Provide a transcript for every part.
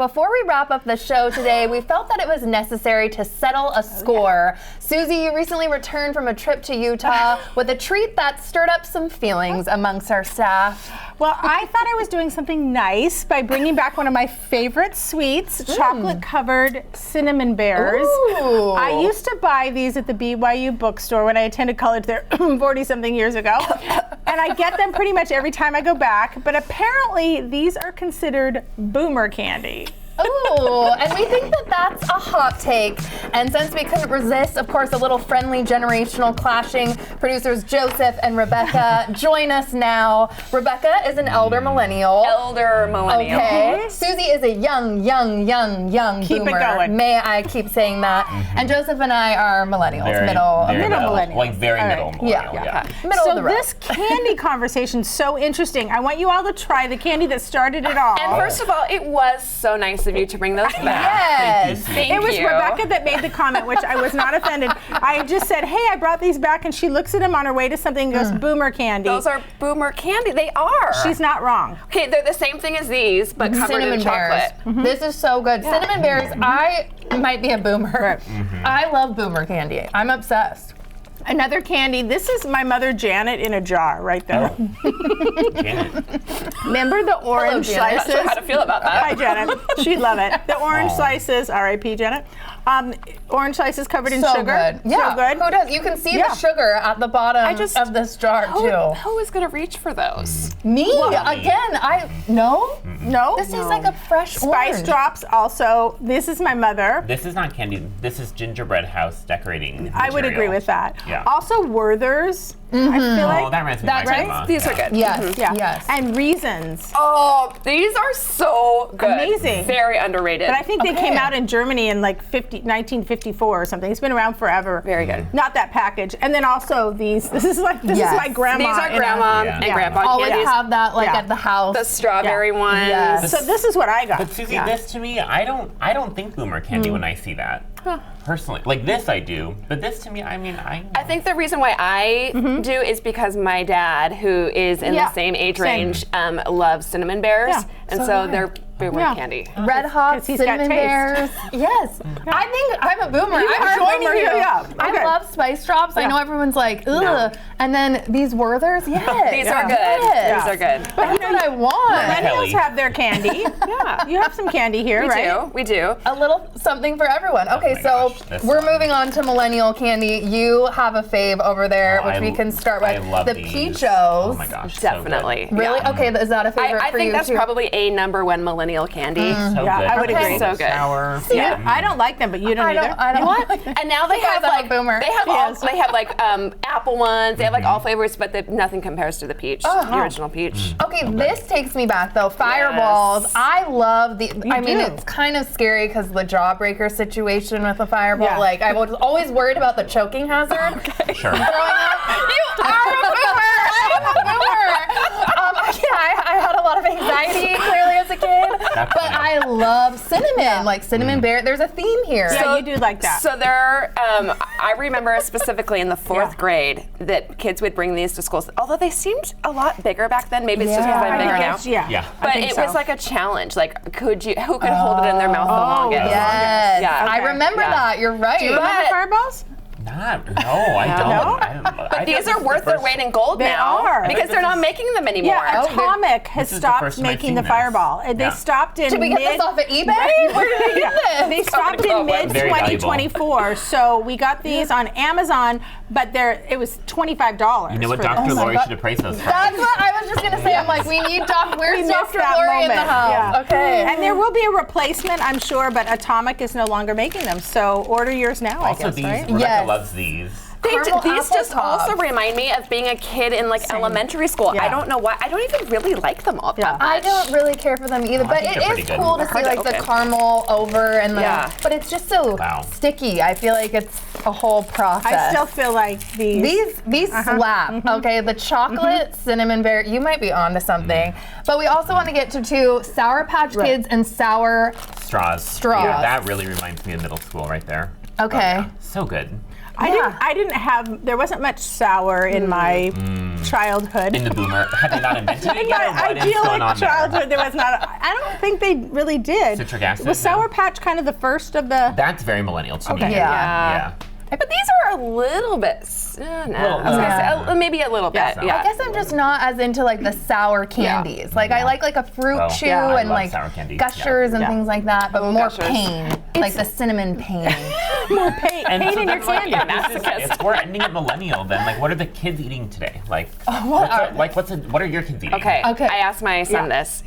before we wrap up the show today, we felt that it was necessary to settle a score. Susie, you recently returned from a trip to Utah with a treat that stirred up some feelings amongst our staff. Well, I thought I was doing something nice by bringing back one of my favorite sweets, chocolate-covered cinnamon bears. Ooh. I used to buy these at the BYU bookstore when I attended college there 40-something years ago. And I get them pretty much every time I go back, but apparently these are considered boomer candy. Ooh, and we think that that's a hot take. And since we couldn't resist, of course, a little friendly generational clashing, producers Joseph and Rebecca join us now. Rebecca is an elder millennial. Okay. Susie is a young Keep boomer. it going. May I keep saying that? And Joseph and I are millennials, middle millennials. Like very All right. middle millennial. Yeah. Middle So of the road. this candy conversation's so interesting. I want you all to try the candy that started it all. And first of all, it was so nice of you to bring those back. Yes. Thank It was you. Rebecca that made the comment, which I was not offended. I just said, hey, I brought these back, and she looks at them on her way to something and goes, boomer candy. Those are boomer candy. They are. She's not wrong. Okay, they're the same thing as these, but covered Cinnamon in bears. chocolate. This is so good. Cinnamon bears, I might be a boomer. I love boomer candy. I'm obsessed. Another candy. This is my mother Janet in a jar right there. Remember the orange Janet. I'm not slices? sure how to feel about that. Hi, Janet. She'd love it. The orange slices, R.I.P. Janet. Orange slices covered in So sugar. good. Yeah. So good. Who does? You can see Yeah. the sugar at the bottom of this jar too. Who is going to reach for those? Me again. No. This tastes like a fresh Spice orange. drops also. This is my mother. This is not candy. This is gingerbread house decorating I would agree material. with that. Yeah. Also Werther's. I feel like. Oh, that reminds me That's of my right. grandma. These are good. Yes. Yeah. Yes. And Reasons. Oh, these are so good. Amazing. Very underrated. But I think they Okay. came out in Germany in like 1954 or something. It's been around forever. Very good. Not that package. And then also these. This is my grandma. These are in a- grandma Yeah. and Yeah. grandpa Always candies. have that Yeah. at the house. The strawberry ones. Yes. So this is what I got. But Susie, this to me, I don't think boomer candy when I see that. Personally, like this I do, but this to me, I think the reason why I do is because my dad, who is in Yeah. the same age Same. range, loves cinnamon bears, Yeah. and so they're boomer candy. Red Hot 'Cause he's got cinnamon taste. bears. Yes. I think I'm a boomer. You I'm are a joining boomer, you. yeah. I Okay. love spice drops. I know everyone's like, ugh. No. And then these Werthers, yes. These are good. Yes. These are good. But that's what I want. Millennials Kelly. have their candy. Yeah. You have some candy here, right? We do. A little something for everyone. Okay, my so gosh, this we're one. moving on to millennial candy. You have a fave over there, Oh, which I we can start with. I love the these. Peachos. Oh my gosh, so good. Definitely. Really? Yeah. Okay, is that a favorite I for think you that's too? probably a #1 millennial candy. So Yeah, good. I would agree. Chocolate So good. sour. Yeah. I don't like them, but you don't either. I don't What? like And now they Guys, have I'm a like boomer. they have Yes. they have like apple ones. They have like all flavors, but nothing compares to the peach, the original peach. Okay, this takes me back though. Fireballs. Yes. I love the. I mean, do. it's kind of scary because the jawbreaker situation with a fireball. Yeah. Like, I was always worried about the choking hazard. Sure. Growing up, you are a boomer. I'm a boomer. I had a lot of anxiety clearly as a kid, That's but funny. I love cinnamon. Like cinnamon bear. There's a theme here. Yeah, you do like that. So I remember specifically in the fourth grade that kids would bring these to schools. Although they seemed a lot bigger back then. Maybe it's just because I'm bigger now. Yeah. But think it so. was like a challenge. Like, who could hold it in their mouth the longest? Yes. Yeah. I remember that. You're right. Do you remember fireballs? No, I don't. No? But these are worth their weight in gold They now are. because they're not making them anymore. Yeah, Atomic has This is the stopped first time I've making seen the this. fireball. They Yeah. stopped in Did we get mid. this off of eBay? Where did we get this? They stopped in mid Very valuable. 2024, so we got these on Amazon, but it was $25. You know what for Dr. this. Lori God. should have priced those for? That's what I was just gonna say. I'm like, we need where's missed Dr. that Lori in the moment. house? Yeah. Okay. And there will be a replacement, I'm sure, but Atomic is no longer making them. So order yours now, Also, I guess, these, right? Rebecca Yes. loves these. Caramel These apple just tops. also remind me of being a kid in like elementary school. Yeah. I don't know why. I don't even really like them all that much. I don't really care for them either, I but think it they're pretty is good. cool to They're see hard to like the open. caramel over and the. Yeah. But it's just so sticky. I feel like it's a whole process. I still feel like These slap. Okay, the chocolate cinnamon bear. You might be onto something. But we also want to get to Sour Patch Kids and sour. Straws. Straws. Yeah, that really reminds me of middle school right there. Okay. So good. I didn't have, there wasn't much sour in my childhood. In the boomer, have they not invented it In yet? my Or what is going idyllic on childhood, there was not. I don't think they really did. Citric acid, Was no? Sour Patch kind of the first of the? That's very millennial to me. Okay. Yeah. But these are a little bit, no, I was gonna say, maybe a little bit, so. yeah. I guess I'm just not as into like the sour candies. Like I like a fruit Oh, chew yeah. I and love like sour candy. gushers and Yeah. things like that, but more Gushers. pain, like the cinnamon pain. More pain And in so your that's like, candy. if we're ending at millennial, then like, what are the kids eating today? Like, what what are your kids eating? Okay, Okay. I asked my son Yeah. this.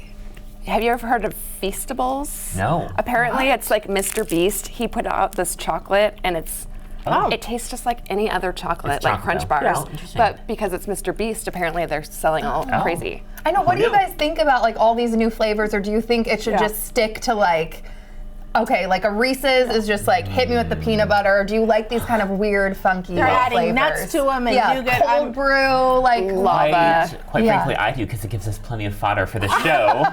Have you ever heard of Feastables? No. Apparently it's like Mr. Beast. He put out this chocolate and it tastes just like any other chocolate, It's like chocolate, Crunch though. bars. Yeah. Interesting. But because it's Mr. Beast, apparently they're selling all crazy. I know. What do you Really? guys think about like all these new flavors, or do you think it should Yeah. just stick to like? Okay, like a Reese's is just like hit me with the peanut butter. Or do you like these kind of weird, funky They're adding flavors? nuts to 'em and yeah, nougat. cold brew, like Quite Yeah. frankly, I do because it gives us plenty of fodder for the show.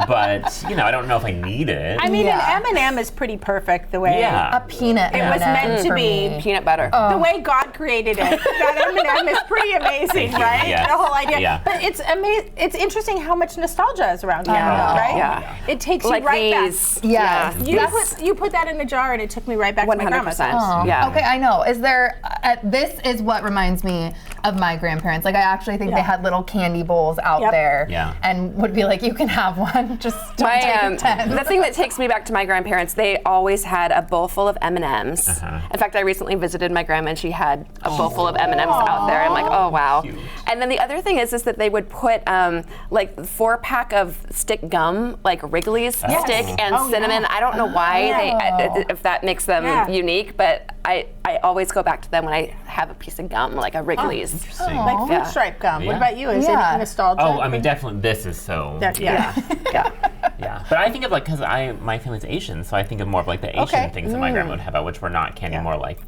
But I don't know if I need it. I mean, Yeah. an M&M is pretty perfect the way Yeah. a peanut. it was M&M meant to for be. me. Peanut butter. The way God created it. That M&M is pretty amazing, Thank you, right? yes. The whole idea. Yeah. But it's amazing. It's interesting how much nostalgia is around know. M&M, right? Yeah. It takes Like you right these. back. Yes. You put that in a jar and it took me right back to my grandma's 100%. house. Yeah. Okay, I know. Is there? This is what reminds me of my grandparents. Like I actually think they Yeah. had little candy bowls out Yep. there, Yeah. and would be like, "You can have one. Just don't take it 10." The thing that takes me back to my grandparents, they always had a bowl full of M&Ms. In fact, I recently visited my grandma and she had a bowl full of M&Ms out there. I'm like, oh wow. Cute. And then the other thing is that they would put like 4-pack of stick gum, like Wrigley's stick and Oh, cinnamon. yeah. I don't know why if that makes them Yeah. unique, but I always go back to them when I have a piece of gum, like a Wrigley's. Interesting. Like fruit Yeah. stripe gum. Yeah. What about you? Is Yeah. it nostalgia? Oh, I mean, definitely. This is so. Yeah. Yeah, but I think of like because my family's Asian, so I think of more of like the Asian Okay. things that my grandma would have out, which were not candy, Yeah. more like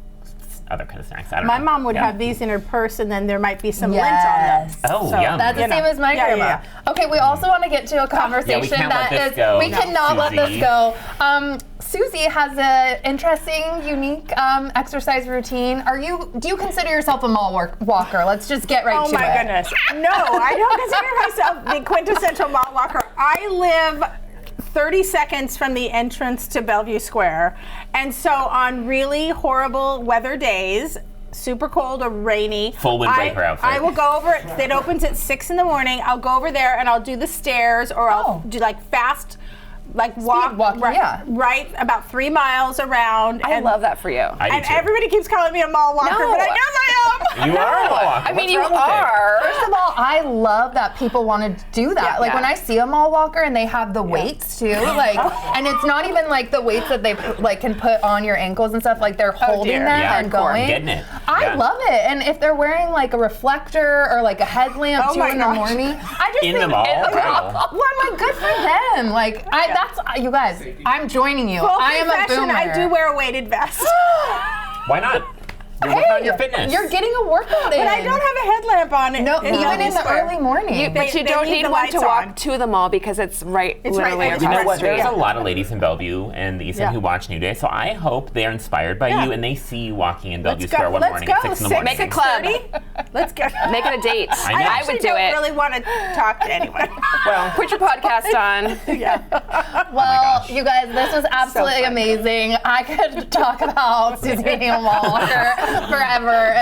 other kind of snacks. I don't My know. mom would Yeah. have these in her purse, and then there might be some lint on them. Yes. Oh, So yum. That's the You know. same as my Yeah, grandma. yeah, Okay, we also want to get to a conversation can't let that this is. go. We No. cannot let this Susie. go. Susie has an interesting, unique exercise routine. Do you consider yourself a mall walker? Let's just get right Oh to my it. goodness. No, I don't consider myself the quintessential mall walker. I live 30 seconds from the entrance to Bellevue Square. And so on really horrible weather days, super cold or rainy, Full windbreaker outfit. I will go over, it opens at 6 in the morning, I'll go over there and I'll do the stairs or I'll do like fast, like walk, walking, right, yeah. right about 3 miles around. I love that for you. I do And too. everybody keeps calling me a mall walker, No. but I guess I am. You are a mall walker. I mean, What's you wrong with it? are. First of all, I love that people want to do that. Yeah. Like Yeah. when I see a mall walker and they have the weights too, like, and it's not even like the weights that they like can put on your ankles and stuff. Like they're holding dear. them Yeah, and hardcore. going. Getting it. I Yeah. love it. And if they're wearing like a reflector or like a headlamp Oh 2 my in the gosh. morning, I just In think the mall? Wow. well, I'm like, good for them. Like that's you guys. I'm joining you. Full I am a confession, boomer. I do wear a weighted vest. Why not? You're working on your fitness. You're getting a workout in. But I don't have a headlamp on it. No, even Bellevue in the Square. early morning. But you they don't leave need the one to lights walk on. to the mall because it's right It's right literally at You the know across what? the street. There's a lot of ladies in Bellevue and the East End Yeah. who watch New Day, so I hope they're inspired by Yeah. you and they see you walking in Bellevue Let's Square go. one Let's morning go. at 6 in the morning. Make a club. 6:30? Let's go. Make it a date. I know. I I actually would do don't it. really want to talk to anyone. Well, Put your podcast on. Yeah. Well, gosh. you guys, this was absolutely fun. amazing. I could talk about Susie being a wall walker forever.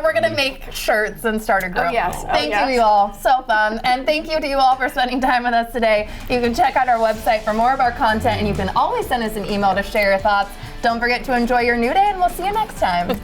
We're gonna make shirts and start a group. yes. Thank yes. you all. So fun. And thank you to you all for spending time with us today. You can check out our website for more of our content, and you can always send us an email to share your thoughts. Don't forget to enjoy your new day, and we'll see you next time.